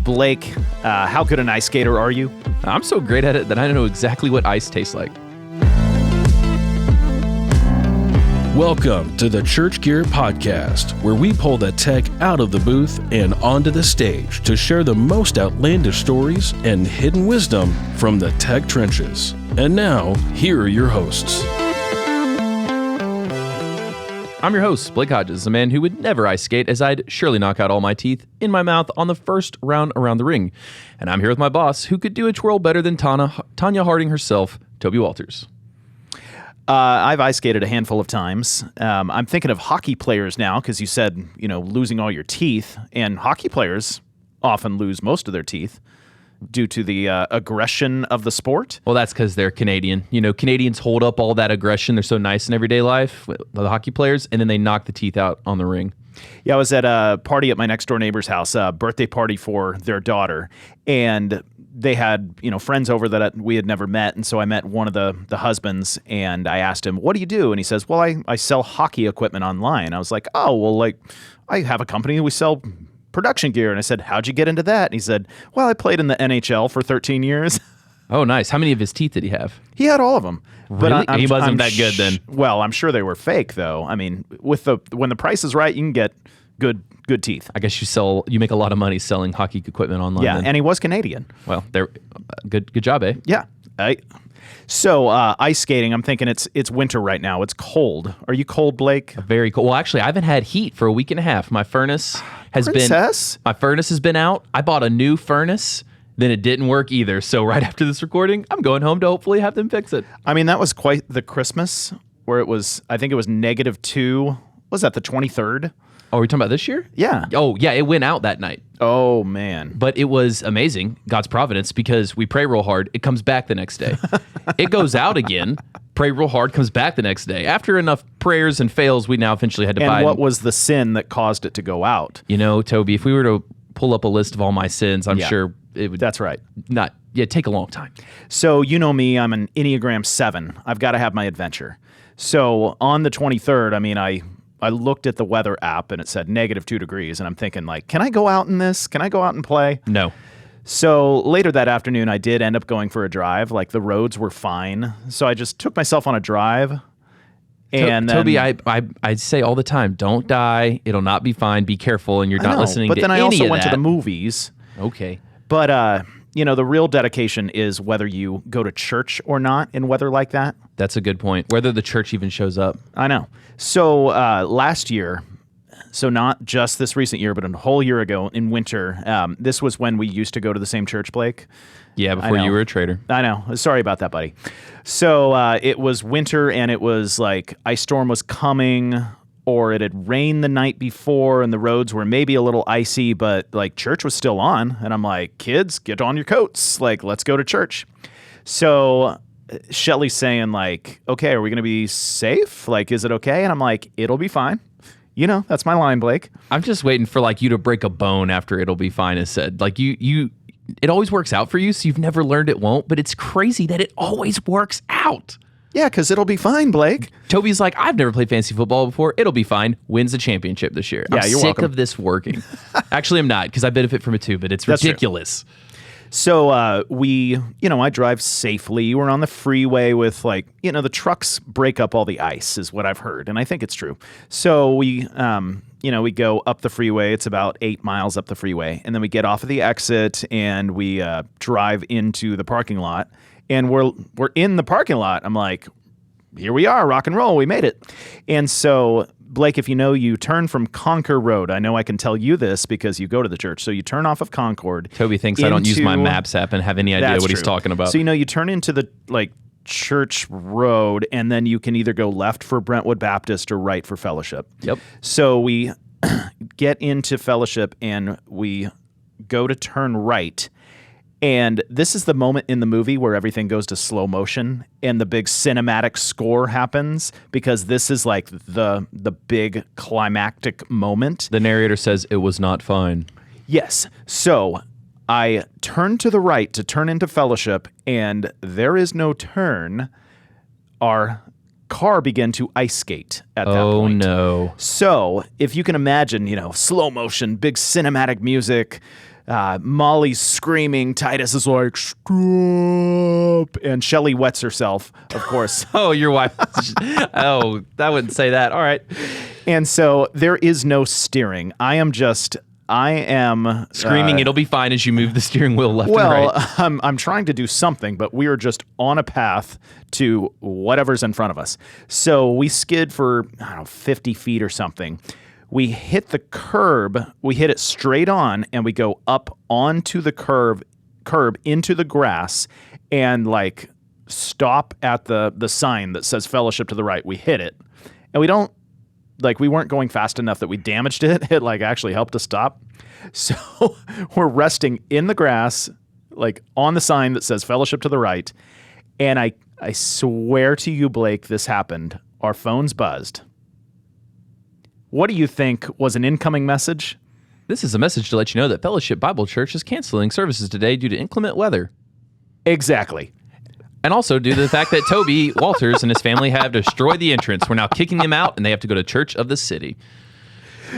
Blake, how good an ice skater are you? I'm so great at it that I know exactly what ice tastes like. Welcome to the Church Gear Podcast, where we pull the tech out of the booth and onto the stage to share the most outlandish stories and hidden wisdom from the tech trenches. And now, here are your hosts. I'm your host, Blake Hodges, a man who would never ice skate, as I'd surely knock out all my teeth in my mouth on the first round around the ring. And I'm here with my boss, who could do a twirl better than Tanya Harding herself, Toby Walters. I've ice skated a handful of times. I'm thinking of hockey players now, because you said, losing all your teeth. And hockey players often lose most of their teeth due to the aggression of the sport. Well, that's because they're Canadian. Canadians hold up all that aggression. They're so nice in everyday life, the hockey players, and then they knock the teeth out on the ring. Yeah, I was at a party at my next door neighbor's house, a birthday party for their daughter, and they had, friends over that we had never met, and so I met one of the husbands, and I asked him, "What do you do?" And he says, "Well, I sell hockey equipment online." I was like, "Oh, well, I have a company, we sell production gear." And I said, "How'd you get into that?" And he said, "Well, I played in the NHL for 13 years. Oh, nice. How many of his teeth did he have? He had all of them. Really? But he wasn't that good then. Well, I'm sure they were fake, though. I mean, when the price is right, you can get good teeth. I guess you make a lot of money selling hockey equipment online. Yeah, then. and he was Canadian. Well, good job, eh? Yeah. So ice skating, I'm thinking it's winter right now. It's cold. Are you cold, Blake? Very cold. Well, actually, I haven't had heat for a week and a half. My furnace has been out. I bought a new furnace. Then it didn't work either. So right after this recording, I'm going home to hopefully have them fix it. I mean, that was quite the Christmas where I think it was -2. Was that the 23rd? Oh, are we talking about this year? Yeah. Oh, yeah. It went out that night. Oh, man. But it was amazing, God's providence, because we pray real hard. It comes back the next day. It goes out again. Pray real hard, comes back the next day. After enough prayers and fails, we now eventually had to buy. And what was the sin that caused it to go out? Toby, if we were to pull up a list of all my sins, I'm sure it would. That's right. Take a long time. So you know me, I'm an Enneagram 7. I've got to have my adventure. So on the 23rd, I looked at the weather app and it said -2 degrees. And I'm thinking, can I go out in this? Can I go out and play? No. So later that afternoon, I did end up going for a drive. The roads were fine. So I just took myself on a drive. And Toby, I say all the time, don't die. It'll not be fine. Be careful. And you're not listening to any of that. But then I also went to the movies. Okay. But, the real dedication is whether you go to church or not in weather like that. That's a good point. Whether the church even shows up. I know. So last year, so not just this recent year, but a whole year ago in winter, this was when we used to go to the same church, Blake. Yeah, before you were a traitor. I know. Sorry about that, buddy. So it was winter, and it was ice storm was coming, or it had rained the night before, and the roads were maybe a little icy, but church was still on. And I'm like, kids, get on your coats. Let's go to church. So Shelly's saying okay, are we going to be safe? Is it okay? And I'm like, it'll be fine. That's my line, Blake. I'm just waiting for you to break a bone after it'll be fine is said. It always works out for you, so you've never learned it won't, but it's crazy that it always works out. Yeah, because it'll be fine, Blake. Toby's like, I've never played fantasy football before. It'll be fine. Wins the championship this year. Yeah, I'm you're sick welcome. of this working. Actually, I'm not, because I benefit from it too, but it's ridiculous. So I drive safely. We're on the freeway with the trucks break up all the ice is what I've heard. And I think it's true. So we go up the freeway. It's about 8 miles up the freeway. And then we get off of the exit and we drive into the parking lot. And we're in the parking lot. I'm like, here we are, rock and roll. We made it. And so, Blake, if you turn from Concord Road. I know I can tell you this because you go to the church. So you turn off of Concord. Toby thinks I don't use my Maps app and have any idea what he's talking about. So you turn into the church road, and then you can either go left for Brentwood Baptist or right for Fellowship. Yep. So we get into Fellowship and we go to turn right. And this is the moment in the movie where everything goes to slow motion and the big cinematic score happens, because this is the big climactic moment. The narrator says it was not fine. Yes. So I turn to the right to turn into Fellowship, and there is no turn. Our car began to ice skate at that point. Oh, no. So if you can imagine, slow motion, big cinematic music, Molly's screaming. Titus is like, stop. And Shelly wets herself, of course. Oh, your wife. Oh, I wouldn't say that. All right. And so there is no steering. I am Screaming, it'll be fine as you move the steering wheel left and right. I'm trying to do something, but we are just on a path to whatever's in front of us. So we skid for, 50 feet or something. We hit the curb, we hit it straight on, and we go up onto the curb into the grass and like stop at the sign that says fellowship to the right. We hit it. And we weren't going fast enough that we damaged it. It like actually helped us stop. So we're resting in the grass, like on the sign that says fellowship to the right. And I swear to you, Blake, this happened. Our phones buzzed. What do you think was an incoming message? This is a message to let you know that Fellowship Bible Church is canceling services today due to inclement weather. Exactly. And also due to the fact that Toby Walters and his family have destroyed the entrance. We're now kicking them out, and they have to go to Church of the City.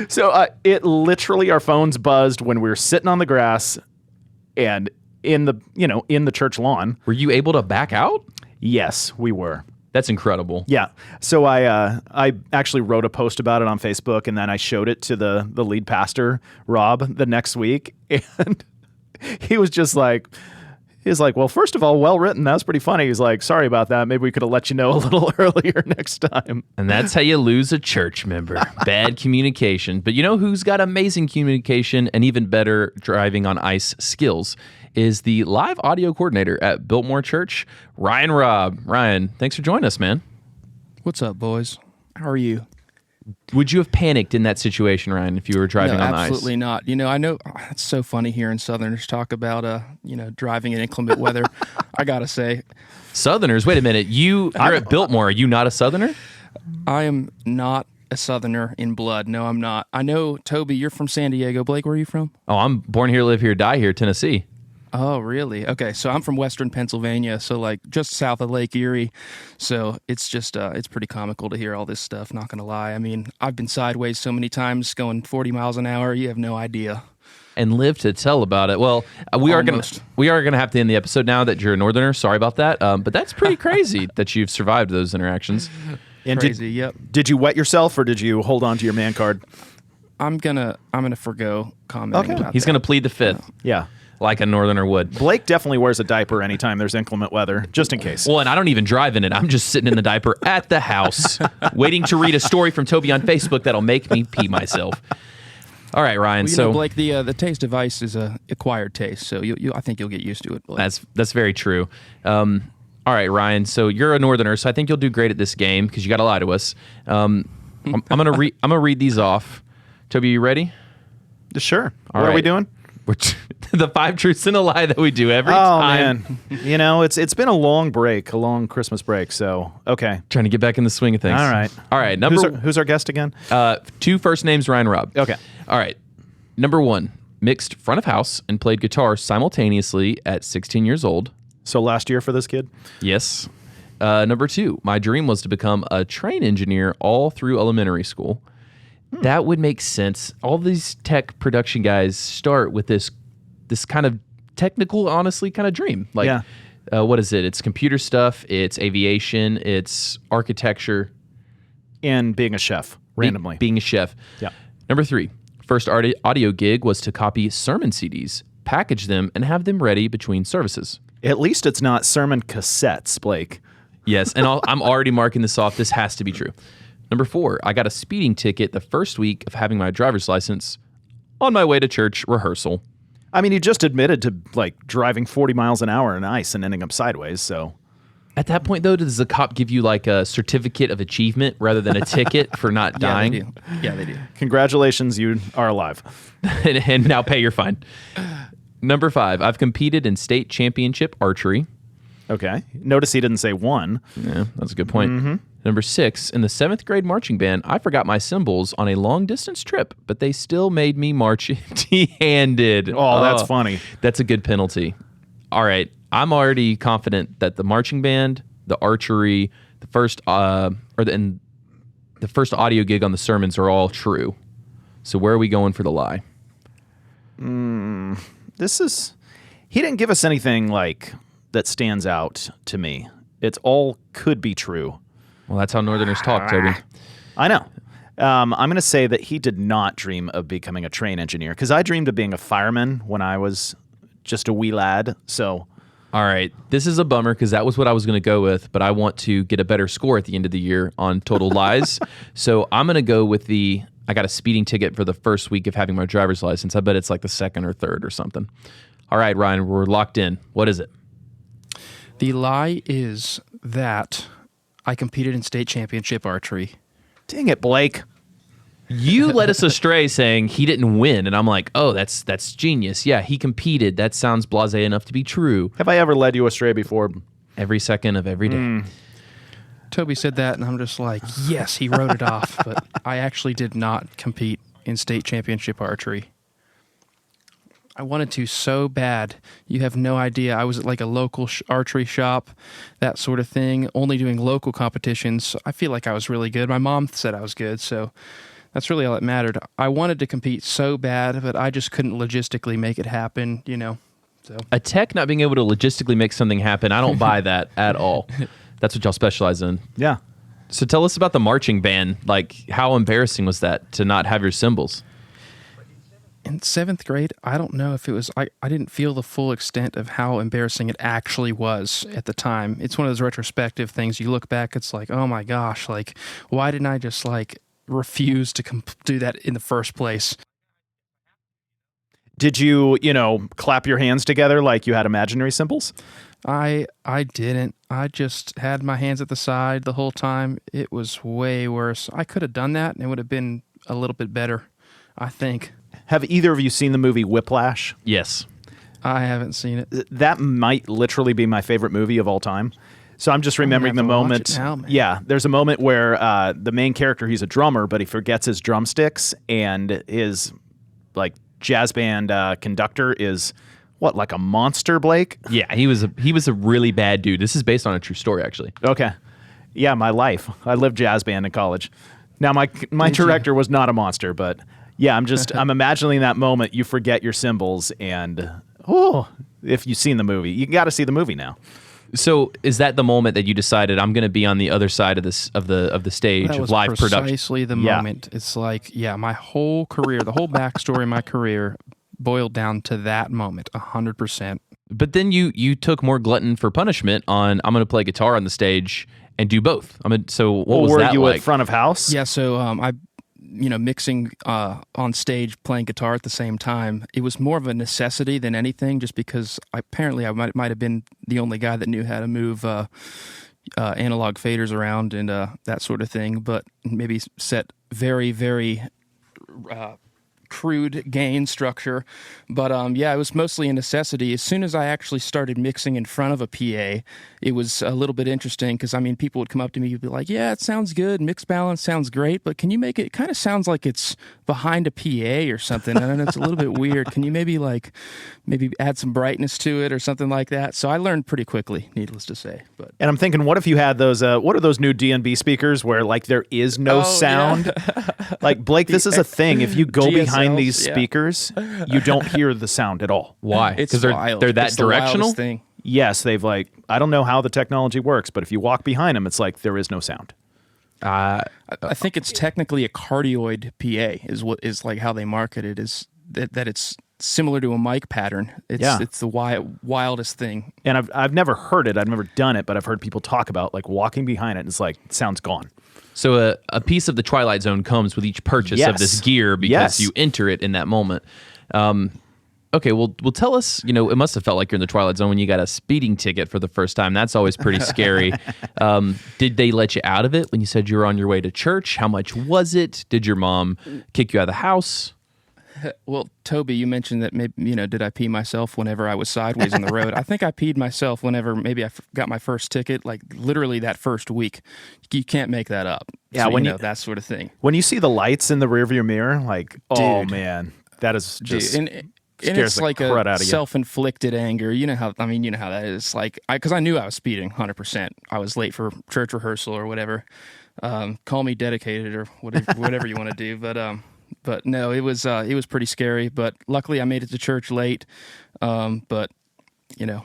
So it literally, our phones buzzed when we were sitting on the grass and in the church lawn. Were you able to back out? Yes, we were. That's incredible. Yeah. So I actually wrote a post about it on Facebook, and then I showed it to the lead pastor, Robb, the next week. And he was just like, well, first of all, well written. That was pretty funny. He's like, sorry about that. Maybe we could have let you know a little earlier next time. And that's how you lose a church member. Bad communication. But you know who's got amazing communication and even better driving on ice skills is the live audio coordinator at Biltmore Church, Ryan Robb. Ryan, thanks for joining us, man. What's up, boys? How are you? Would you have panicked in that situation, Ryan, if you were driving on ice? Absolutely not. I know it's so funny hearing Southerners talk about, driving in inclement weather. I gotta say, Southerners, wait a minute. You're at Biltmore. Are you not a Southerner? I am not a Southerner in blood. No, I'm not. I know, Toby, you're from San Diego. Blake, where are you from? Oh, I'm born here, live here, die here, Tennessee. Oh, really? Okay, so I'm from Western Pennsylvania, so like just south of Lake Erie. So it's just it's pretty comical to hear all this stuff, not gonna lie. I mean, I've been sideways so many times going 40 miles an hour, you have no idea. And live to tell about it. Well, we are gonna have to end the episode now that you're a Northerner. Sorry about that. But that's pretty crazy that you've survived those interactions. And Crazy, yep. Did you wet yourself or did you hold on to your man card? I'm gonna forgo commenting about He's that. gonna plead the fifth. Yeah. Like a Northerner would. Blake definitely wears a diaper anytime there's inclement weather, just in case. Well, and I don't even drive in it. I'm just sitting in the diaper at the house, waiting to read a story from Toby on Facebook that'll make me pee myself. All right, Ryan. Well, Blake, the taste of ice is a acquired taste, so I think you'll get used to it, Blake. That's very true. All right, Ryan. So you're a Northerner, so I think you'll do great at this game because you got to lie to us. I'm gonna read these off. Toby, you ready? Sure. All what right. are we doing? The 5 truths and a lie that we do every time. Man, it's been a long break, a long Christmas break. So okay, Trying to get back in the swing of things. All right. Who's our guest again? 2 first names, Ryan Robb. Okay. All right. Number 1, mixed front of house and played guitar simultaneously at 16 years old. So last year for this kid? Yes. Number 2, my dream was to become a train engineer all through elementary school. That would make sense. All these tech production guys start with this kind of technical, honestly, kind of dream. Like, what is it? It's computer stuff. It's aviation. It's architecture. And being a chef, randomly. Being a chef. Yeah. Number 3, first audio gig was to copy sermon CDs, package them, and have them ready between services. At least it's not sermon cassettes, Blake. Yes, and I'm already marking this off. This has to be true. Number 4, I got a speeding ticket the first week of having my driver's license on my way to church rehearsal. I mean, you just admitted to like driving 40 miles an hour in ice and ending up sideways, so. At that point, though, does the cop give you like a certificate of achievement rather than a ticket for not dying? Yeah, they do. Congratulations, you are alive. and now pay your fine. Number 5, I've competed in state championship archery. Okay. Notice he didn't say one. Yeah, that's a good point. Mm-hmm. Number 6, in the 7th grade marching band, I forgot my cymbals on a long-distance trip, but they still made me march empty-handed. Oh, that's funny. That's a good penalty. All right, I'm already confident that the marching band, the archery, the first audio gig on the sermons are all true. So where are we going for the lie? he didn't give us anything like that stands out to me. It's all could be true. Well, that's how Northerners talk, Toby. I know. I'm going to say that he did not dream of becoming a train engineer, because I dreamed of being a fireman when I was just a wee lad. So, All right, this is a bummer because that was what I was going to go with, but I want to get a better score at the end of the year on Total Lies. So I'm going to go with I got a speeding ticket for the first week of having my driver's license. I bet it's like the second or third or something. All right, Ryan, we're locked in. What is it? The lie is that I competed in state championship archery. dang it, Blake. You led us astray saying he didn't win, and I'm like, oh, that's genius. Yeah, he competed. That sounds blasé enough to be true. Have I ever led you astray before? Every second of every day. Toby said that, and I'm just like, yes, he wrote it off. But I actually did not compete in state championship archery. I wanted to so bad. You have no idea. I was at like a local archery shop, that sort of thing, only doing local competitions. I feel like I was really good. My mom said I was good, so that's really all that mattered. I wanted to compete so bad, but I just couldn't logistically make it happen, you know. So A tech not being able to logistically make something happen, I don't buy that at all. That's what y'all specialize in. Yeah. So tell us about the marching band. Like, how embarrassing was that to not have your cymbals? in 7th grade, I don't know if it was, I didn't feel the full extent of how embarrassing it actually was at the time. It's one of those retrospective things. You look back, it's like, oh my gosh, like, why didn't I just like refuse to do that in the first place? Did you, clap your hands together like you had imaginary cymbals? I didn't. I just had my hands at the side the whole time. It was way worse. I could have done that and it would have been a little bit better, I think. Have either of you seen the movie Whiplash? Yes. I haven't seen it. That might literally be my favorite movie of all time. So I'm just remembering the moment. Watch it now, man. Yeah, there's a moment where the main character, he's a drummer, but he forgets his drumsticks, and his like jazz band conductor is what, like a monster, Blake? Yeah, he was a really bad dude. This is based on a true story, actually. Okay. Yeah, my life. I lived jazz band in college. Now my director was not a monster, but yeah, I'm imagining that moment. You forget your cymbals, and if you've seen the movie, you got to see the movie now. So is that the moment that you decided I'm going to be on the other side of this of the stage That of was live production? precisely the moment. It's like, my whole career, the whole backstory of my career boiled down to that moment, 100%. But then you took more glutton for punishment on I'm going to play guitar on the stage and do both. So what was were that you like? at front of house? Yeah, so I mixing on stage, playing guitar at the same time, it was more of a necessity than anything, just because I might have been the only guy that knew how to move analog faders around and that sort of thing, but maybe set very, very crude gain structure. But it was mostly a necessity. As soon as I actually started mixing in front of a PA, it was a little bit interesting because, people would come up to me and be like, yeah, it sounds good. Mix balance sounds great, but can you make it kind of sounds like it's behind a PA or something? And it's a little bit weird. Can you maybe add some brightness to it or something like that? So I learned pretty quickly, needless to say. And I'm thinking, what if you had those, what are those new D&B speakers where like there is no sound? Yeah. Like, Blake, this is a thing. If you go behind these yeah. speakers, you don't hear the sound at all. Why? It's Because they're wild. that It's the directional? wildest thing. Yes, they've I don't know how the technology works, but if you walk behind them, it's like there is no sound. I think it's technically a cardioid PA is like how they market it, is that it's similar to a mic pattern. It's the wildest thing. And I've never heard it. I've never done it, but I've heard people talk about like walking behind it and it's like, it sounds gone. So a piece of the Twilight Zone comes with each purchase of this gear because you enter it in that moment. Okay, well, tell us, it must have felt like you're in the Twilight Zone when you got a speeding ticket for the first time. That's always pretty scary. Did they let you out of it when you said you were on your way to church? How much was it? Did your mom kick you out of the house? Well, Toby, you mentioned that maybe, did I pee myself whenever I was sideways on the road? I think I peed myself whenever maybe I got my first ticket, like literally that first week. You can't make that up. Yeah, so, when that sort of thing. When you see the lights in the rearview mirror, like, oh man, that is just and it's like a self-inflicted anger. You know how that is. Like, because I knew I was speeding 100%. I was late for church rehearsal or whatever. Call me dedicated or whatever you want to do. But But no, it was pretty scary. But luckily, I made it to church late. But you know.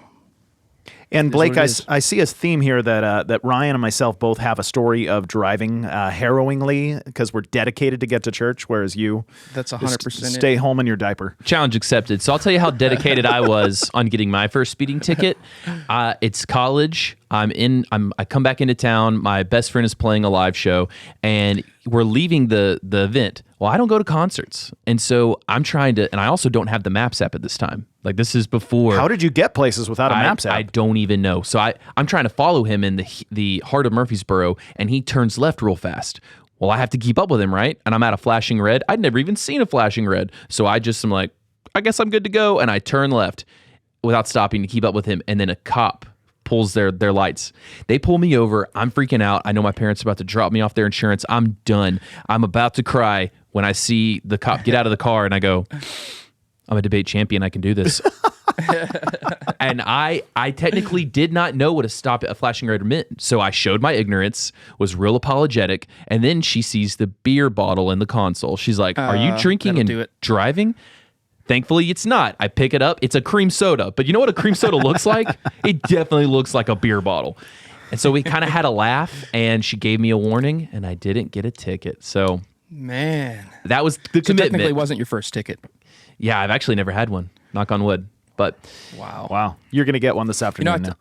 And Blake, what it I see a theme here that Ryan and myself both have a story of driving harrowingly because we're dedicated to get to church, whereas you That's 100% stay home in your diaper. Challenge accepted. So I'll tell you how dedicated I was on getting my first speeding ticket. It's college. I come back into town. My best friend is playing a live show, and we're leaving the event. Well, I don't go to concerts, and so I'm trying to. And I also don't have the Maps app at this time. Like, this is before. How did you get places without a Maps app? I don't even know. So I'm trying to follow him in the heart of Murfreesboro, and he turns left real fast. Well, I have to keep up with him, right? And I'm at a flashing red. I'd never even seen a flashing red, so I just am like, I guess I'm good to go, and I turn left without stopping to keep up with him, and then a cop pulls their lights. They pull me over. I'm freaking out. I know my parents are about to drop me off their insurance. I'm done. I'm about to cry when I see the cop get out of the car, and I go, I'm a debate champion. I can do this. And I technically did not know what a flashing red meant. So I showed my ignorance, was real apologetic, and then she sees the beer bottle in the console. She's like, are you drinking and driving? Thankfully, it's not. I pick it up. It's a cream soda. But you know what a cream soda looks like? It definitely looks like a beer bottle. And so we kind of had a laugh, and she gave me a warning, and I didn't get a ticket. So, man, that was the so commitment. Technically, wasn't your first ticket. Yeah, I've actually never had one. Knock on wood. But wow, you're gonna get one this afternoon. Now.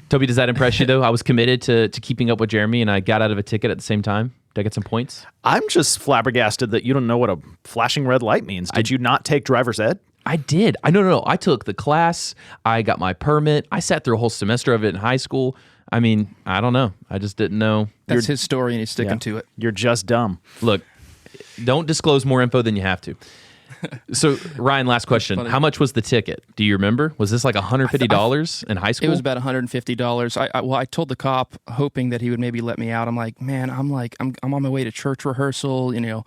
Toby, does that impress you though? I was committed to keeping up with Jeremy, and I got out of a ticket at the same time. Did I get some points? I'm just flabbergasted that you don't know what a flashing red light means. Did you not take driver's ed? I did. No. I took the class. I got my permit. I sat through a whole semester of it in high school. I mean, I don't know. I just didn't know. That's his story, and he's sticking to it. You're just dumb. Look, don't disclose more info than you have to. So, Ryan, last question. How much was the ticket? Do you remember? Was this like $150 in high school? It was about $150. I told the cop, hoping that he would maybe let me out. I'm like, man, I'm on my way to church rehearsal. You know,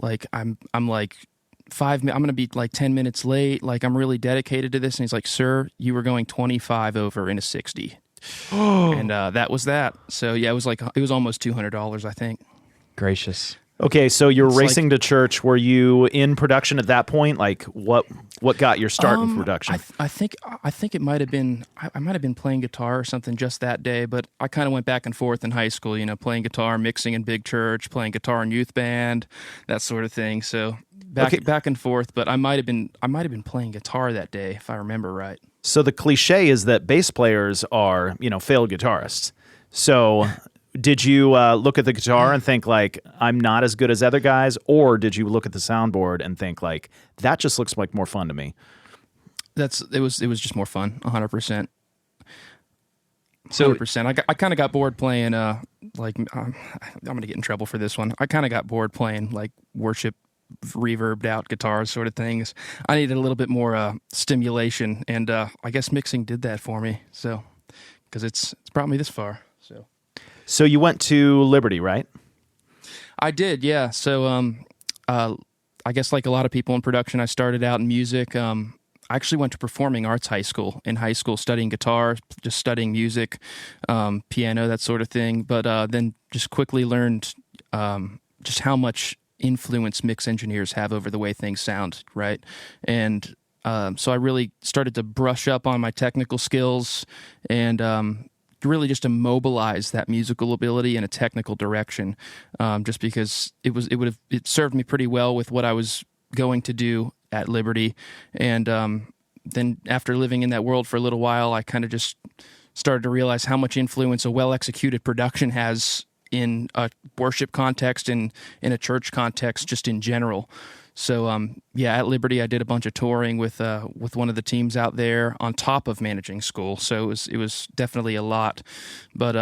like I'm like I'm going to be like 10 minutes late. Like, I'm really dedicated to this. And he's like, sir, you were going 25 over in a 60. And that was that. So yeah, it was almost $200, I think. Gracious. Okay, so you're racing to church. Were you in production at that point? Like, what got your start in production? I think it might have been I might have been playing guitar or something just that day, but I kind of went back and forth in high school. You know, playing guitar, mixing in big church, playing guitar in youth band, that sort of thing. So back and forth. But I might have been playing guitar that day if I remember right. So the cliche is that bass players are, failed guitarists. So did you look at the guitar and think like, I'm not as good as other guys? Or did you look at the soundboard and think like, that just looks like more fun to me? It was just more fun, 100%. So 100%. I kind of got bored playing I'm going to get in trouble for this one. I kind of got bored playing like worship reverbed out guitars sort of things. I needed a little bit more stimulation, and I guess mixing did that for me. So, because it's brought me this far. So you went to Liberty, right? I did, yeah. So I guess like a lot of people in production, I started out in music. I actually went to performing arts high school, studying guitar, just studying music, piano, that sort of thing. But then just quickly learned just how much influence mix engineers have over the way things sound, right? And so I really started to brush up on my technical skills and really just to mobilize that musical ability in a technical direction, just because it served me pretty well with what I was going to do at Liberty. And then after living in that world for a little while, I kind of just started to realize how much influence a well-executed production has in a worship context and in a church context, just in general. So, at Liberty, I did a bunch of touring with one of the teams out there on top of managing school. So it was definitely a lot. But,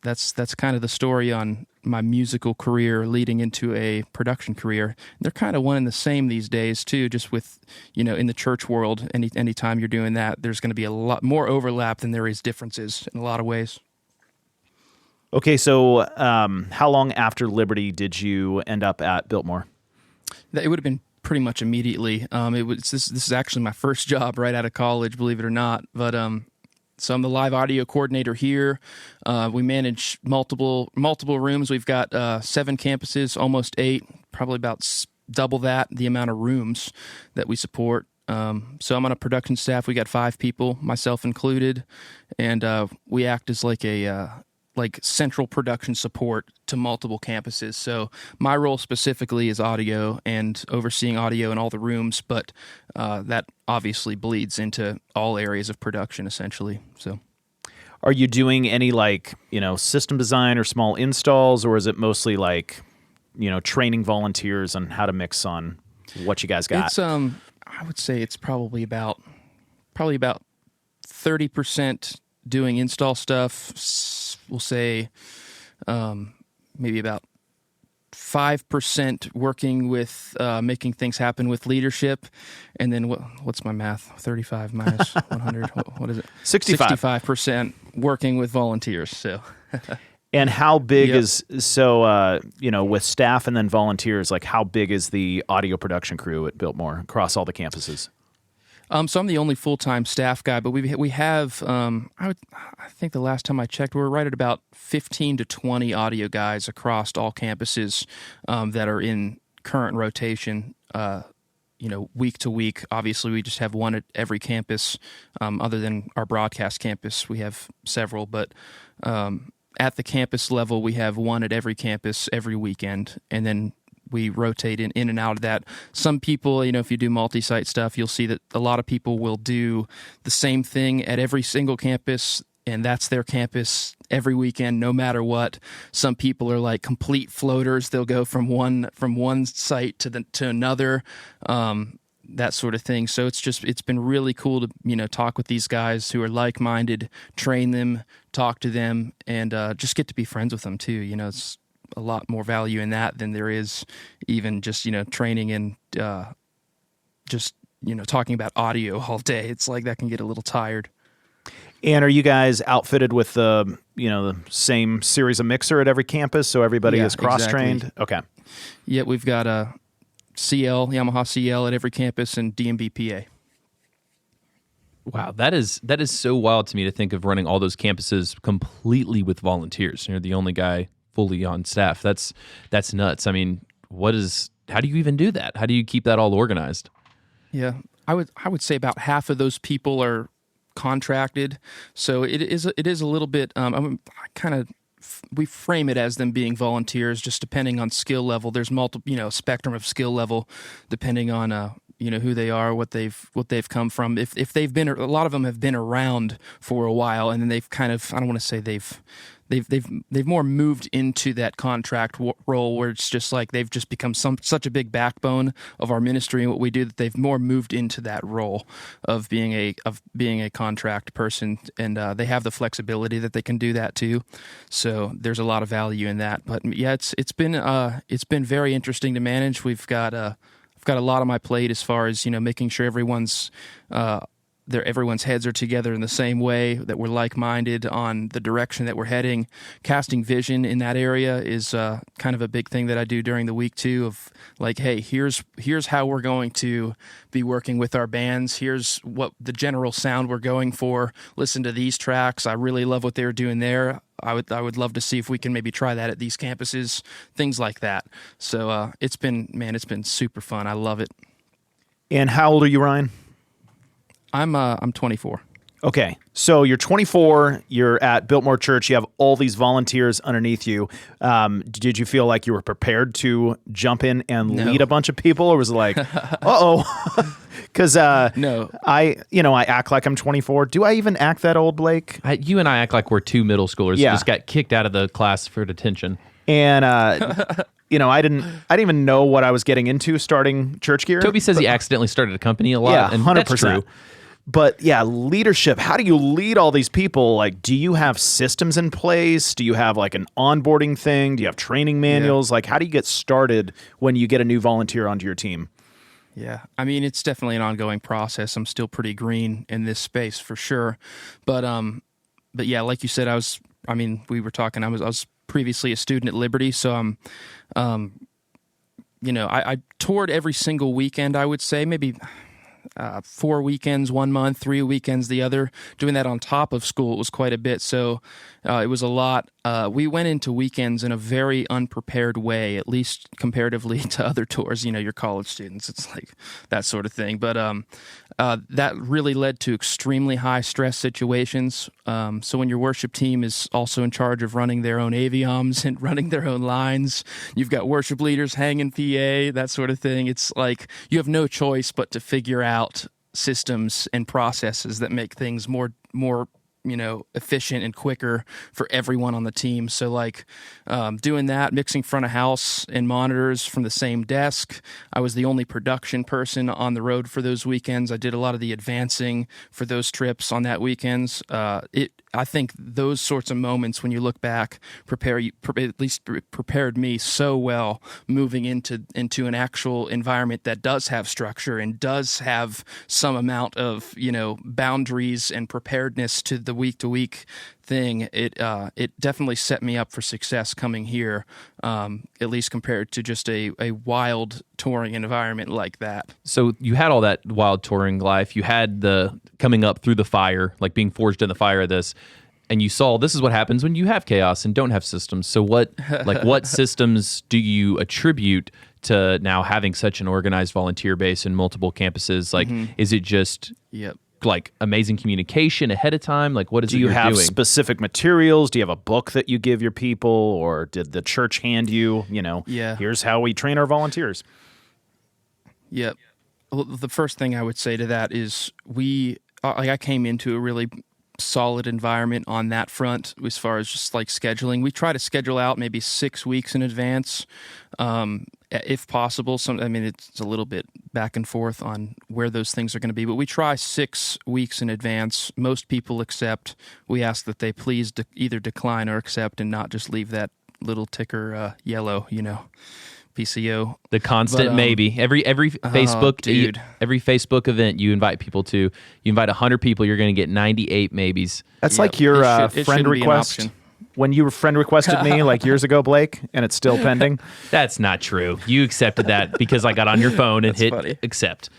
that's kind of the story on my musical career leading into a production career. They're kind of one and the same these days, too, just with, in the church world, anytime you're doing that, there's going to be a lot more overlap than there is differences in a lot of ways. Okay, so how long after Liberty did you end up at Biltmore? It would have been pretty much immediately. This is actually my first job right out of college, believe it or not. But So I'm the live audio coordinator here. We manage multiple rooms. We've got 7 campuses, almost 8, probably about double that, the amount of rooms that we support. So I'm on a production staff. We got 5 people, myself included, and we act as like a central production support to multiple campuses. So my role specifically is audio and overseeing audio in all the rooms, but that obviously bleeds into all areas of production essentially. So, are you doing any system design or small installs, or is it mostly training volunteers on how to mix on what you guys got? It's I would say it's probably about 30% doing install stuff. We'll say maybe about 5% working with making things happen with leadership, and then what's my math? 35 minus 100. What is it? 65% working with volunteers. So. And how big is with staff and then volunteers? How big is the audio production crew at Biltmore across all the campuses? So I'm the only full-time staff guy, but we have I think the last time I checked, we were right at about 15 to 20 audio guys across all campuses that are in current rotation. Week to week. Obviously, we just have one at every campus. Other than our broadcast campus, we have several, but at the campus level, we have one at every campus every weekend, and then we rotate in and out of that. Some people, if you do multi-site stuff, you'll see that a lot of people will do the same thing at every single campus, and that's their campus every weekend, no matter what. Some people are like complete floaters. They'll go from one site to another, that sort of thing. So it's been really cool to talk with these guys who are like-minded, train them, talk to them, and just get to be friends with them too. It's a lot more value in that than there is even just training and talking about audio all day. It's like that can get a little tired. And are you guys outfitted with the same series of mixer at every campus, so everybody is cross-trained? Exactly. Okay. Yeah, we've got a Yamaha CL at every campus, and DMB PA. Wow, that is so wild to me to think of running all those campuses completely with volunteers. You're the only guy fully on staff. That's nuts. I mean, how do you even do that? How do you keep that all organized? Yeah, I would say about half of those people are contracted, so it is a little bit. We frame it as them being volunteers, just depending on skill level. There's multiple, spectrum of skill level, depending on who they are, what they've come from. If they've been, a lot of them have been around for a while, and then they've kind of, I don't want to say they've more moved into that contract role where it's just like they've just become such a big backbone of our ministry and what we do that they've more moved into that role of being a contract person, and they have the flexibility that they can do that too. So there's a lot of value in that. But yeah, it's been very interesting to manage. I've got a lot on my plate as far as making sure everyone's heads are together in the same way, that we're like-minded on the direction that we're heading. Casting vision in that area is kind of a big thing that I do during the week too, of like, hey, here's how we're going to be working with our bands. Here's what the general sound we're going for. Listen to these tracks. I really love what they're doing there. I would love to see if we can maybe try that at these campuses, things like that. So it's been super fun. I love it. And how old are you, Ryan? I'm 24. Okay, so you're 24, you're at Biltmore Church, you have all these volunteers underneath you. Did you feel like you were prepared to jump in and lead a bunch of people, or was it like, uh-oh? Because no. I act like I'm 24. Do I even act that old, Blake? You and I act like we're two middle schoolers who just got kicked out of the class for detention. And I didn't even know what I was getting into starting Church Gear. Toby says he accidentally started a company a lot, yeah, and 100%. that's true. But yeah, leadership, how do you lead all these people? Like, do you have systems in place? Do you have like an onboarding thing? Do you have training manuals? Like, how do you get started when you get a new volunteer onto your team? Yeah, I mean, it's definitely an ongoing process. I'm still pretty green in this space for sure. But yeah, like you said, we were talking, I was previously a student at Liberty, so I toured every single weekend, I would say. Maybe 4 weekends 1 month, 3 weekends the other. Doing that on top of school was quite a bit. So it was a lot. We went into weekends in a very unprepared way, at least comparatively to other tours. Your college students, it's like that sort of thing. But that really led to extremely high stress situations. So when your worship team is also in charge of running their own avioms and running their own lines, you've got worship leaders hanging PA, that sort of thing. It's like you have no choice but to figure out systems and processes that make things more efficient and quicker for everyone on the team. So doing that, mixing front of house and monitors from the same desk. I was the only production person on the road for those weekends. I did a lot of the advancing for those trips on that weekends. I think those sorts of moments, when you look back, at least prepared me so well moving into an actual environment that does have structure and does have some amount of boundaries and preparedness to the week-to-week thing. It definitely set me up for success coming here, at least compared to just a wild touring environment like that. So you had all that wild touring life. You had the coming up through the fire, like being forged in the fire of this, and you saw this is what happens when you have chaos and don't have systems. So what systems do you attribute to now having such an organized volunteer base in multiple campuses? Like, is it just like amazing communication ahead of time? Like, what is it you're doing? Do you have specific materials? Do you have a book that you give your people, or did the church hand you, here's how we train our volunteers? Yep. Well, the first thing I would say to that is I came into a really solid environment on that front as far as just like scheduling. We try to schedule out maybe 6 weeks in advance, if possible. It's a little bit back and forth on where those things are going to be, but we try 6 weeks in advance. Most people accept. We ask that they please either decline or accept and not just leave that little ticker yellow, PCO. The constant maybe. Every Facebook every Facebook event you invite people to, you invite 100 people, you're going to get 98 maybes. That's like your friend request. When you friend requested me like years ago, Blake, and it's still pending. That's not true. You accepted that because I got on your phone and hit accept.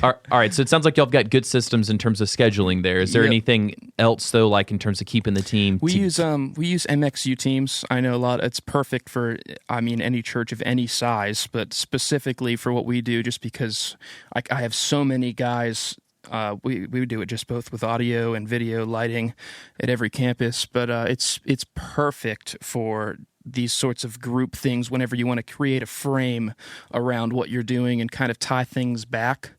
All right, so it sounds like y'all have got good systems in terms of scheduling there. Is there anything else, though, like in terms of keeping the team? We use MXU teams. I know a lot. It's perfect for, any church of any size, but specifically for what we do, just because I have so many guys. We do it just both with audio and video lighting at every campus, but it's perfect for these sorts of group things whenever you want to create a frame around what you're doing and kind of tie things back.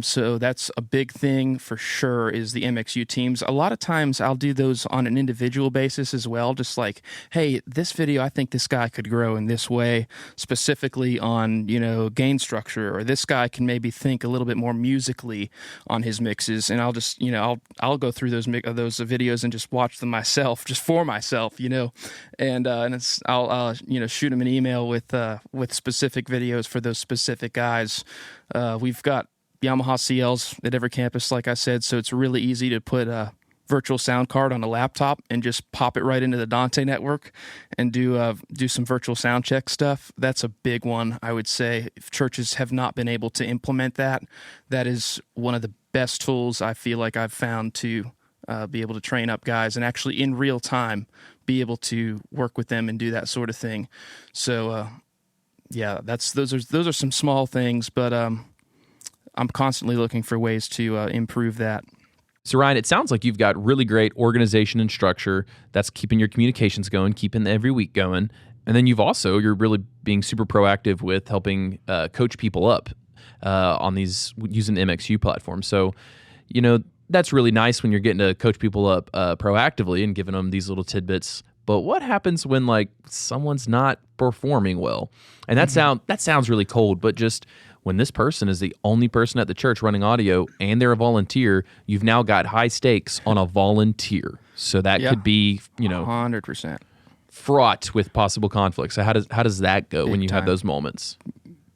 So that's a big thing for sure, is the MXU teams. A lot of times I'll do those on an individual basis as well, just like, hey, this video, I think this guy could grow in this way, specifically on, gain structure, or this guy can maybe think a little bit more musically on his mixes. And I'll just, I'll go through those videos and just watch them myself, just for myself, and I'll shoot him an email with specific videos for those specific guys. We've got Yamaha CLs at every campus, like I said, so it's really easy to put a virtual sound card on a laptop and just pop it right into the Dante network and do some virtual sound check stuff. That's a big one, I would say. If churches have not been able to implement that, that is one of the best tools I feel like I've found to be able to train up guys and actually in real time be able to work with them and do that sort of thing. So, those are some small things, but I'm constantly looking for ways to improve that. So Ryan, it sounds like you've got really great organization and structure that's keeping your communications going, keeping every week going. And then you're really being super proactive with helping coach people up on these using the MXU platform. So, that's really nice when you're getting to coach people up proactively and giving them these little tidbits. But what happens when someone's not performing well? And that sounds really cold, but just when this person is the only person at the church running audio and they're a volunteer, you've now got high stakes on a volunteer. So that could be, 100% fraught with possible conflicts. So how does that go when you have those moments?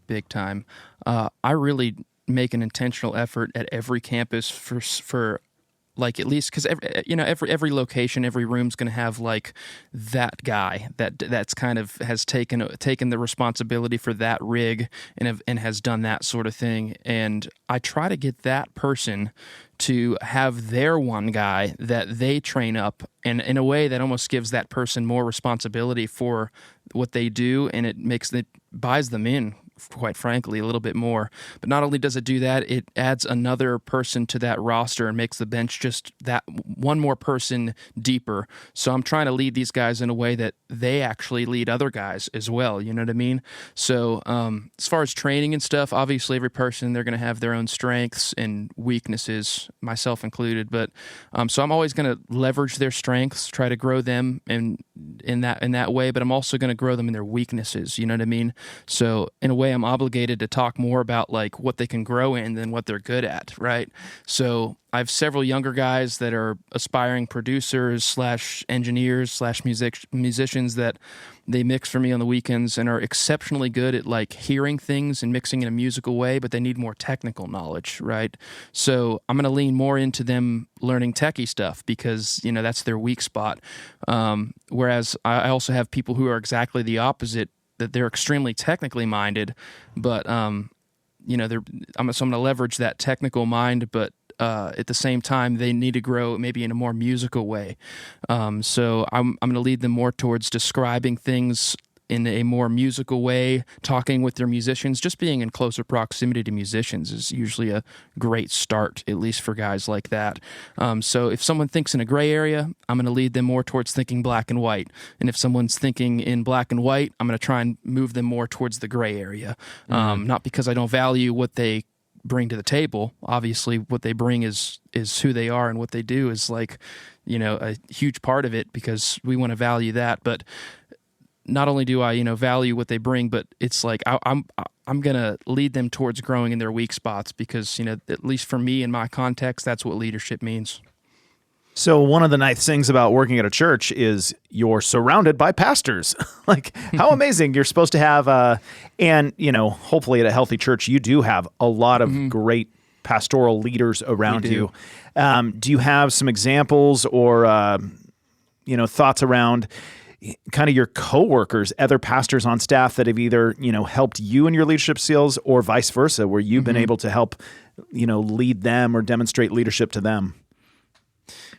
Big time. I really make an intentional effort at every campus for like at least because every location, every room's going to have like that guy that's kind of has taken the responsibility for that rig and has done that sort of thing. And I try to get that person to have their one guy that they train up, and in a way that almost gives that person more responsibility for what they do, and it buys them in, quite frankly, a little bit more. But not only does it do that, it adds another person to that roster and makes the bench just that one more person deeper. So I'm trying to lead these guys in a way that they actually lead other guys as well. You know what I mean? So as far as training and stuff, obviously every person, they're going to have their own strengths and weaknesses, myself included. But so I'm always going to leverage their strengths, try to grow them in that way. But I'm also going to grow them in their weaknesses. You know what I mean? So in a way, I'm obligated to talk more about like what they can grow in than what they're good at, right? So I have several younger guys that are aspiring producers / engineers / musicians that they mix for me on the weekends and are exceptionally good at like hearing things and mixing in a musical way, but they need more technical knowledge, right? So I'm going to lean more into them learning techie stuff because, that's their weak spot. Whereas I also have people who are exactly the opposite, that they're extremely technically minded, but so I'm going to leverage that technical mind, but at the same time they need to grow maybe in a more musical way. So I'm going to lead them more towards describing things in a more musical way, talking with their musicians. Just being in closer proximity to musicians is usually a great start, at least for guys like that. So if someone thinks in a gray area, I'm going to lead them more towards thinking black and white. And if someone's thinking in black and white, I'm going to try and move them more towards the gray area. Not because I don't value what they bring to the table. Obviously, what they bring is who they are, and what they do is like, a huge part of it, because we want to value that. But not only do I, value what they bring, but it's like I'm going to lead them towards growing in their weak spots because, at least for me in my context, that's what leadership means. So one of the nice things about working at a church is you're surrounded by pastors. Like, how amazing. You're supposed to have, and, hopefully at a healthy church, you do have a lot of great pastoral leaders around you. Do you have some examples or, thoughts around kind of your coworkers, other pastors on staff that have either, helped you in your leadership skills or vice versa, where you've been able to help, lead them or demonstrate leadership to them?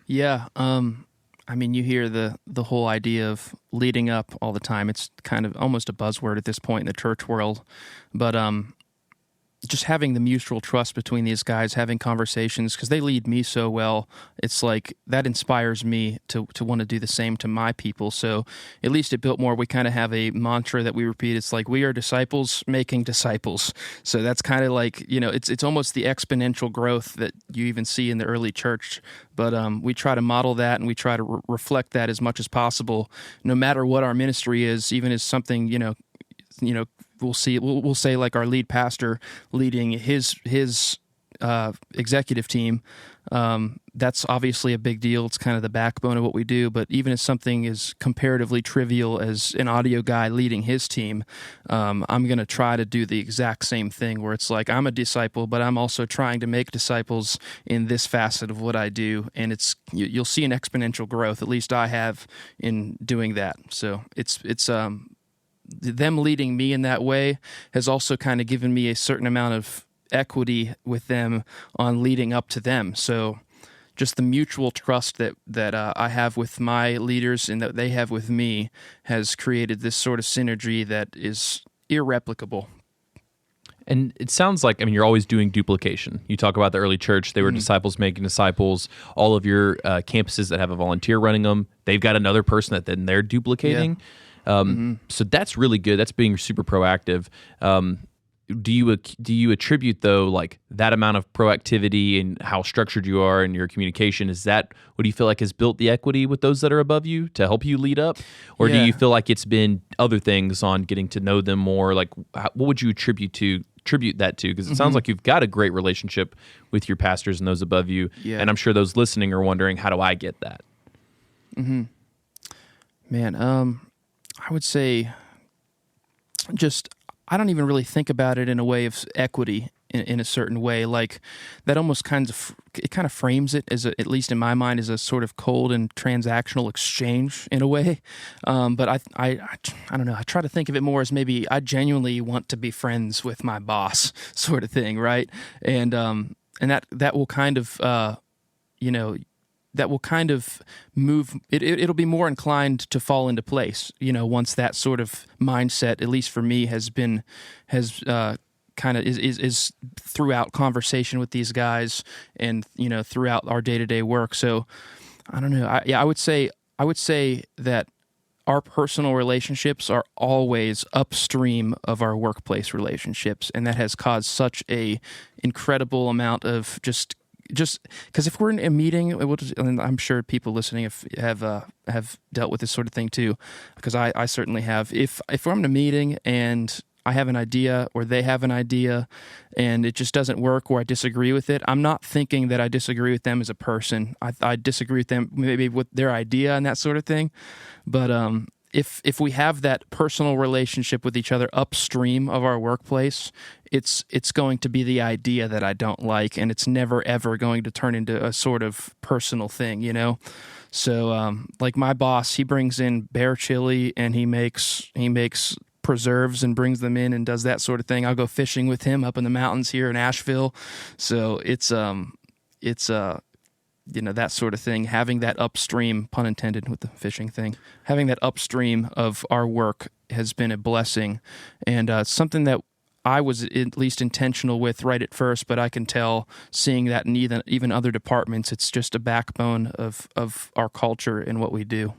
Yeah. You hear the whole idea of leading up all the time. It's kind of almost a buzzword at this point in the church world, but just having the mutual trust between these guys, having conversations, because they lead me so well, it's like that inspires me to want to do the same to my people. So at least at Biltmore, we kind of have a mantra that we repeat. It's like, we are disciples making disciples. So that's kind of like, it's almost the exponential growth that you even see in the early church. But we try to model that, and we try to reflect that as much as possible, no matter what our ministry is, even as something, we'll say like our lead pastor leading his executive team. That's obviously a big deal. It's kind of the backbone of what we do. But even as something as comparatively trivial as an audio guy leading his team, I'm going to try to do the exact same thing, where it's like, I'm a disciple, but I'm also trying to make disciples in this facet of what I do. And you'll see an exponential growth. At least I have in doing that. So it's them leading me in that way has also kind of given me a certain amount of equity with them on leading up to them. So just the mutual trust that I have with my leaders and that they have with me has created this sort of synergy that is irreplicable. And it sounds like, you're always doing duplication. You talk about the early church. They were disciples making disciples. All of your campuses that have a volunteer running them, they've got another person that then they're duplicating. Yeah. So that's really good. That's being super proactive. Do you attribute, though, like that amount of proactivity and how structured you are in your communication? Is that what do you feel like has built the equity with those that are above you to help you lead up? Or do you feel like it's been other things on getting to know them more? Like, what would you attribute that to? Because it sounds like you've got a great relationship with your pastors and those above you. Yeah. And I'm sure those listening are wondering, how do I get that? Man, I would say I don't even really think about it in a way of equity. in a certain way. Like that almost kind of frames it as at least in my mind, as a sort of cold and transactional exchange in a way. But I don't know. I try to think of it more as maybe I genuinely want to be friends with my boss, sort of thing, right? And that will kind of that will kind of move it. It'll be more inclined to fall into place, once that sort of mindset, at least for me, has kind of is throughout conversation with these guys and throughout our day-to-day work. So I don't know. I would say that our personal relationships are always upstream of our workplace relationships, and that has caused such a incredible amount of just because if we're in a meeting, and I'm sure people listening have dealt with this sort of thing too, because I certainly have. If I'm in a meeting and I have an idea or they have an idea and it just doesn't work or I disagree with it, I'm not thinking that I disagree with them as a person. I disagree with them maybe with their idea and that sort of thing. But if we have that personal relationship with each other upstream of our workplace, it's going to be the idea that I don't like, and it's never ever going to turn into a sort of personal thing, So like my boss, he brings in bear chili and he makes preserves and brings them in and does that sort of thing. I'll go fishing with him up in the mountains here in Asheville. So it's that sort of thing, having that upstream, pun intended with the fishing thing, having that upstream of our work has been a blessing, and something that I was at least intentional with right at first, but I can tell, seeing that in even other departments, it's just a backbone of our culture and what we do.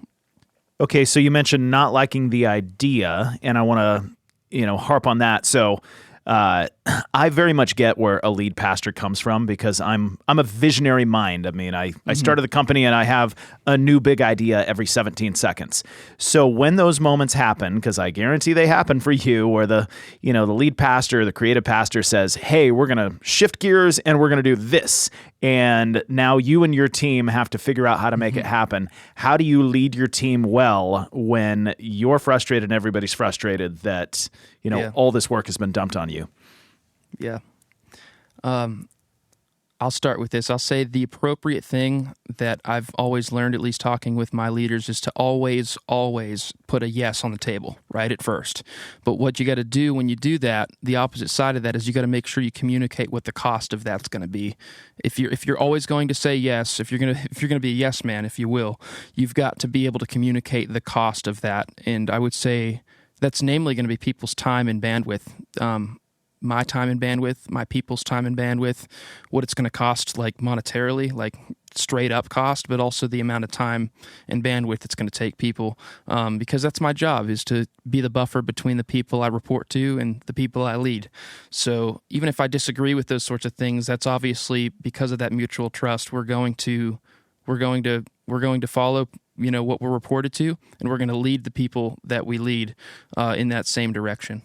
Okay, so you mentioned not liking the idea, and I want to, harp on that. So I very much get where a lead pastor comes from, because I'm a visionary mind. I mean, I started the company and I have a new big idea every 17 seconds. So when those moments happen, because I guarantee they happen for you, where the lead pastor, the creative pastor says, "Hey, we're going to shift gears and we're going to do this." And now you and your team have to figure out how to make it happen. How do you lead your team well when you're frustrated and everybody's frustrated that, all this work has been dumped on you? Yeah. I'll start with this. I'll say the appropriate thing that I've always learned, at least talking with my leaders, is to always, always put a yes on the table right at first. But what you got to do when you do that, the opposite side of that, is you got to make sure you communicate what the cost of that's going to be. If you're always going to say yes, if you're going to be a yes man, if you will, you've got to be able to communicate the cost of that. And I would say that's namely going to be people's time and bandwidth. My time and bandwidth, my people's time and bandwidth, what it's going to cost, like monetarily, like straight up cost, but also the amount of time and bandwidth it's going to take people, because that's my job, is to be the buffer between the people I report to and the people I lead. So even if I disagree with those sorts of things, that's obviously because of that mutual trust. We're going to follow what we're reported to, and we're going to lead the people that we lead in that same direction.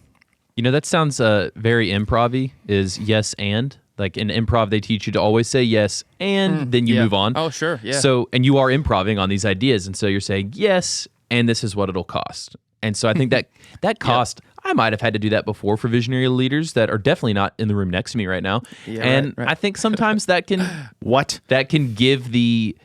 That sounds very improv-y, is yes and. Like in improv, they teach you to always say yes and then you move on. Oh, sure, yeah. So, and you are improving on these ideas, and so you're saying yes, and this is what it'll cost. And so I think that cost, I might have had to do that before for visionary leaders that are definitely not in the room next to me right now. Yeah, and right. I think sometimes that can... That can give the...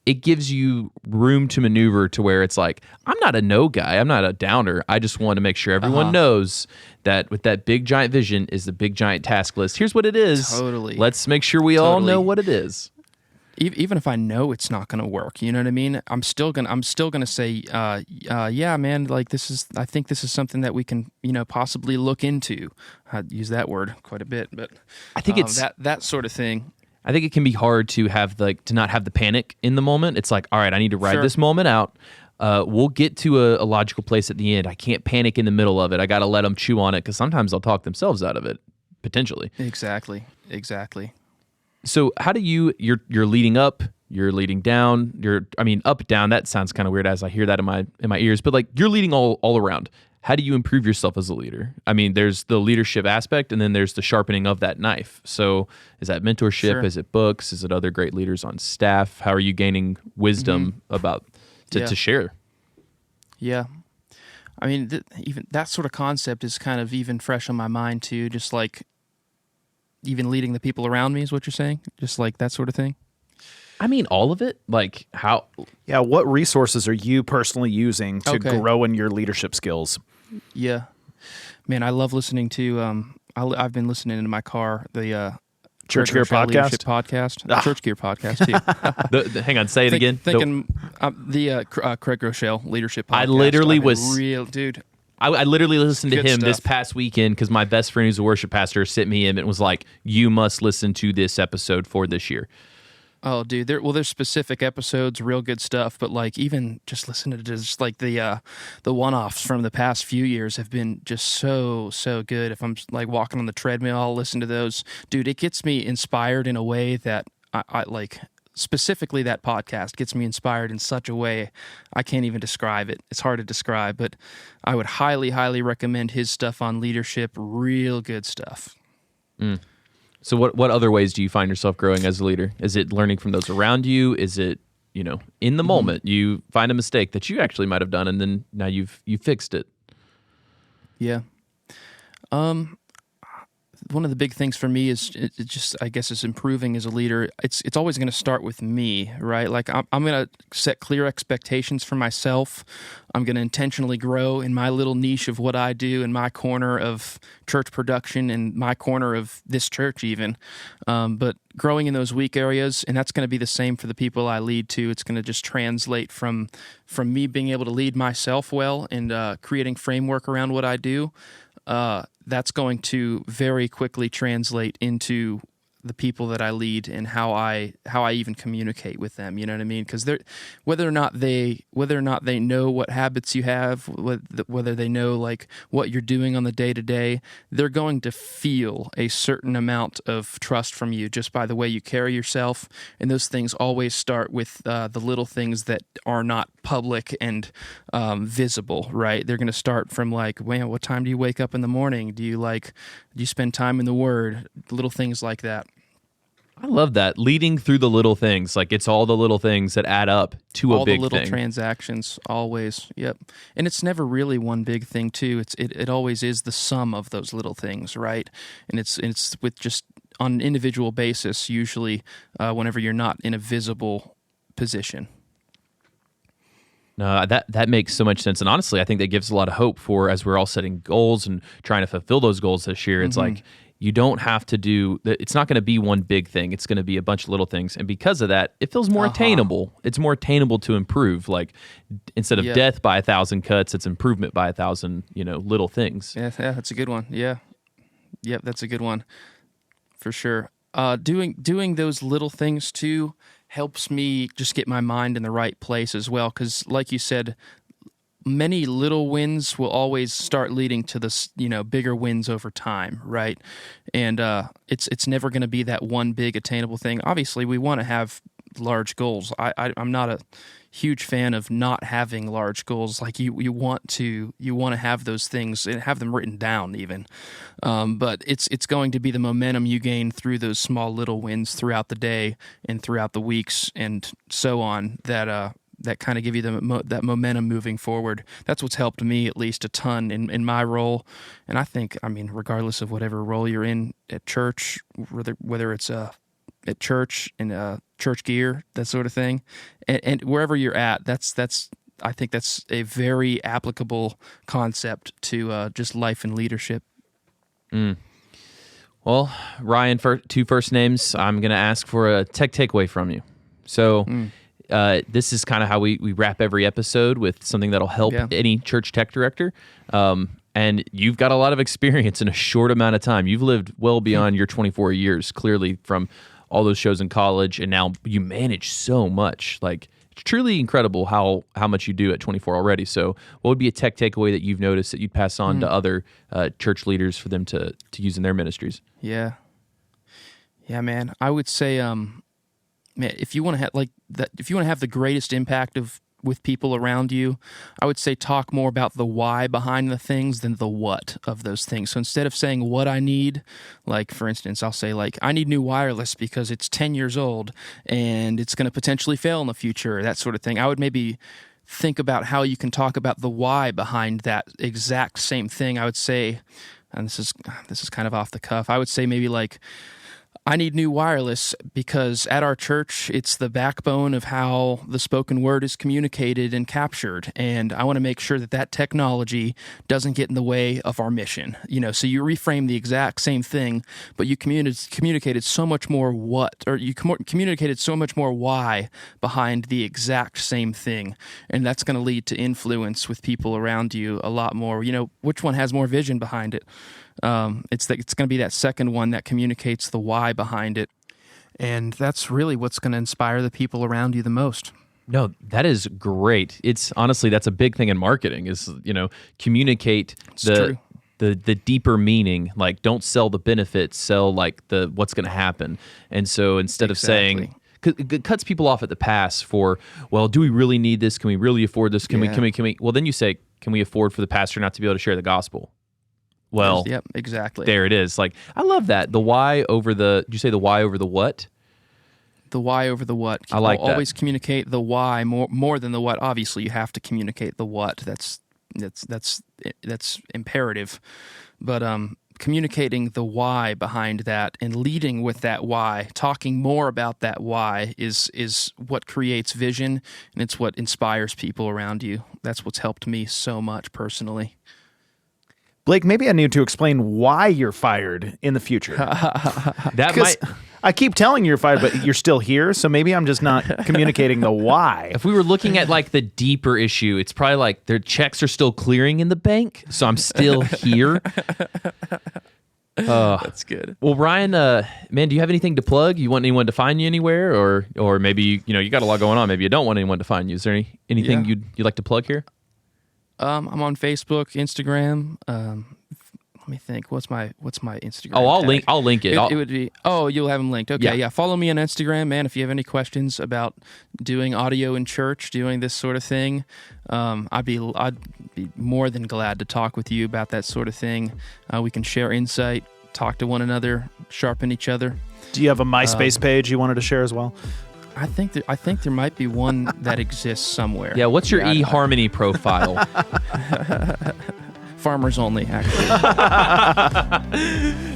it gives you room to maneuver to where it's like, I'm not a no guy. I'm not a downer. I just want to make sure everyone knows that with that big giant vision is the big giant task list. Here's what it is. Totally. Let's make sure we all know what it is. Even if I know it's not going to work, you know what I mean? I'm still gonna say, yeah, man. Like I think this is something that we can, possibly look into. I use that word quite a bit, but I think it's that sort of thing. I think it can be hard to have to not have the panic in the moment. It's like, all right, I need to ride this moment out. We'll get to a logical place at the end. I can't panic in the middle of it. I got to let them chew on it, because sometimes they'll talk themselves out of it, potentially. Exactly. So how do you're leading up, you're leading down, up, down, that sounds kind of weird as I hear that in my ears, but like you're leading all around. How do you improve yourself as a leader? I mean, there's the leadership aspect, and then there's the sharpening of that knife. So is that mentorship? Sure. Is it books? Is it other great leaders on staff? How are you gaining wisdom about to share? Yeah. I mean, even that sort of concept is kind of even fresh on my mind too. Just like even leading the people around me is what you're saying? Just like that sort of thing? I mean, all of it. Like how? Yeah, what resources are you personally using to Okay. grow in your leadership skills? Yeah. Man, I love listening to, I've been listening in my car, the Church Gear Rochelle Leadership Podcast? podcast. Church Gear podcast, too. Hang on, say it again. Craig Rochelle Leadership podcast. I literally I've been was- real, dude. I literally listened to Good him this stuff. past weekend because my best friend who's a worship pastor sent me him and was like, "You must listen to this episode for this year." Oh, dude. There's specific episodes, real good stuff, but like even just listening to just like the one-offs from the past few years have been just so good. If I'm like walking on the treadmill, I'll listen to those. Dude, it gets me inspired in a way that I like. Specifically, that podcast gets me inspired in such a way I can't even describe it. It's hard to describe, but I would highly recommend his stuff on leadership. Real good stuff. So what other ways do you find yourself growing as a leader? Is it learning from those around you? Is it, in the moment you find a mistake that you actually might have done and then now you've fixed it? Yeah. One of the big things for me is it just, I guess, is improving as a leader. It's always going to start with me, right? Like I'm going to set clear expectations for myself. I'm going to intentionally grow in my little niche of what I do in my corner of church production and my corner of this church even. But growing in those weak areas, and that's going to be the same for the people I lead to. It's going to just translate from me being able to lead myself well and creating framework around what I do. That's going to very quickly translate into the people that I lead and how I even communicate with them. You know what I mean? Because whether or not they know what habits you have, whether they know like what you're doing on the day to day, they're going to feel a certain amount of trust from you just by the way you carry yourself. And those things always start with the little things that are not public and visible, right? They're going to start from like, man, what time do you wake up in the morning? Do you spend time in the Word? Little things like that. I love that. Leading through the little things. Like it's all the little things that add up to a big thing. All the little transactions, always. Yep. And it's never really one big thing, too. It always is the sum of those little things, right? And it's with just on an individual basis, usually whenever you're not in a visible position. No, that makes so much sense. And honestly, I think that gives a lot of hope for as we're all setting goals and trying to fulfill those goals this year. It's like you don't have to do, it's not going to be one big thing. It's going to be a bunch of little things. And because of that, it feels more attainable. It's more attainable to improve. Like instead of death by 1,000 cuts, it's improvement by 1,000, little things. Yeah, that's a good one. Yeah. Yep, that's a good one. For sure. Doing those little things too helps me just get my mind in the right place as well. Because like you said, many little wins will always start leading to this, bigger wins over time, right? And it's never going to be that one big attainable thing. Obviously, we want to have large goals. I'm not a huge fan of not having large goals. Like you want to have those things and have them written down even. But it's going to be the momentum you gain through those small little wins throughout the day and throughout the weeks and so on that kind of give you that momentum moving forward. That's what's helped me at least a ton in my role. And I think, regardless of whatever role you're in at church, whether it's at church and church gear, that sort of thing, and wherever you're at, I think that's a very applicable concept to just life and leadership. Well, Ryan, for two first names, I'm going to ask for a tech takeaway from you. So this is kind of how we wrap every episode with something that'll help any church tech director. And you've got a lot of experience in a short amount of time. You've lived well beyond your 24 years, clearly, from all those shows in college, and now you manage so much. Like, it's truly incredible how much you do at 24 already. So what would be a tech takeaway that you've noticed that you'd pass on to other church leaders for them to use in their ministries? Yeah, man. I would say, man, if you want to have if you want to have the greatest impact with people around you, I would say talk more about the why behind the things than the what of those things. So instead of saying what I need, like for instance, I'll say like, I need new wireless because it's 10 years old and it's going to potentially fail in the future, that sort of thing. I would maybe think about how you can talk about the why behind that exact same thing. I would say, and this is kind of off the cuff. I would say maybe like, I need new wireless because at our church, it's the backbone of how the spoken word is communicated and captured. And I want to make sure that that technology doesn't get in the way of our mission. So you reframe the exact same thing, but you communicated so much more communicated so much more why behind the exact same thing. And that's going to lead to influence with people around you a lot more. Which one has more vision behind it? It's going to be that second one that communicates the why behind it. And that's really what's going to inspire the people around you the most. No, that is great. It's honestly, that's a big thing in marketing is, communicate the deeper meaning. Like, don't sell the benefits, sell like the what's going to happen. And so instead of saying, it cuts people off at the pass for, well, do we really need this? Can we really afford this? Can we? Well, then you say, can we afford for the pastor not to be able to share the gospel? Well, yep, exactly. There it is. Like, I love that. The why over the, did you say the why over the what? The why over the what. I like that. Always communicate the why more than the what. Obviously, you have to communicate the what. That's imperative. But communicating the why behind that and leading with that why, talking more about that why is what creates vision, and it's what inspires people around you. That's what's helped me so much personally. Blake, maybe I need to explain why you're fired in the future. I keep telling you you're fired, but you're still here, so maybe I'm just not communicating the why. If we were looking at like the deeper issue, it's probably like their checks are still clearing in the bank, so I'm still here. That's good. Well, Ryan, man, do you have anything to plug? You want anyone to find you anywhere, or maybe you got a lot going on. Maybe you don't want anyone to find you. Is there anything you'd like to plug here? I'm on Facebook, Instagram. Let me think. What's my Instagram? Oh, tag? I'll link it. It would be. Oh, you'll have them linked. Okay, yeah. Follow me on Instagram, man. If you have any questions about doing audio in church, doing this sort of thing, I'd be more than glad to talk with you about that sort of thing. We can share insight, talk to one another, sharpen each other. Do you have a MySpace page you wanted to share as well? I think there might be one that exists somewhere. Yeah, what's your eHarmony profile? Farmers only, actually.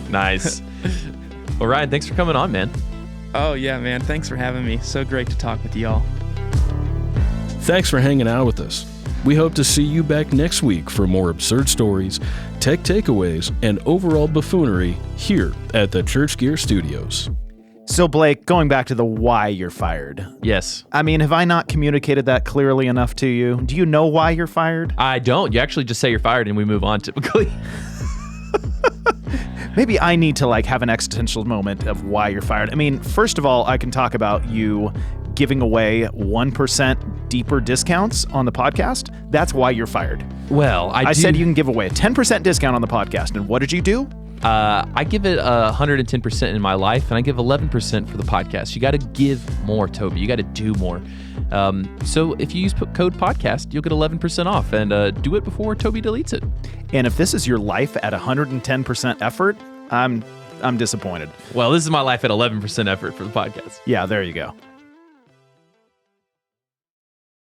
Nice. Well, Ryan, thanks for coming on, man. Oh, yeah, man. Thanks for having me. So great to talk with y'all. Thanks for hanging out with us. We hope to see you back next week for more absurd stories, tech takeaways, and overall buffoonery here at the Church Gear Studios. So, Blake, going back to the why you're fired. Yes. I mean, have I not communicated that clearly enough to you? Do you know why you're fired? I don't. You actually just say you're fired and we move on typically. Maybe I need to have an existential moment of why you're fired. I mean, first of all, I can talk about you giving away 1% deeper discounts on the podcast. That's why you're fired. Well, I said you can give away a 10% discount on the podcast. And what did you do? I give it 110% in my life, and I give 11% for the podcast. You got to give more, Toby. You got to do more. So if you use code podcast, you'll get 11% off, and do it before Toby deletes it. And if this is your life at 110% effort, I'm disappointed. Well, this is my life at 11% effort for the podcast. Yeah, there you go.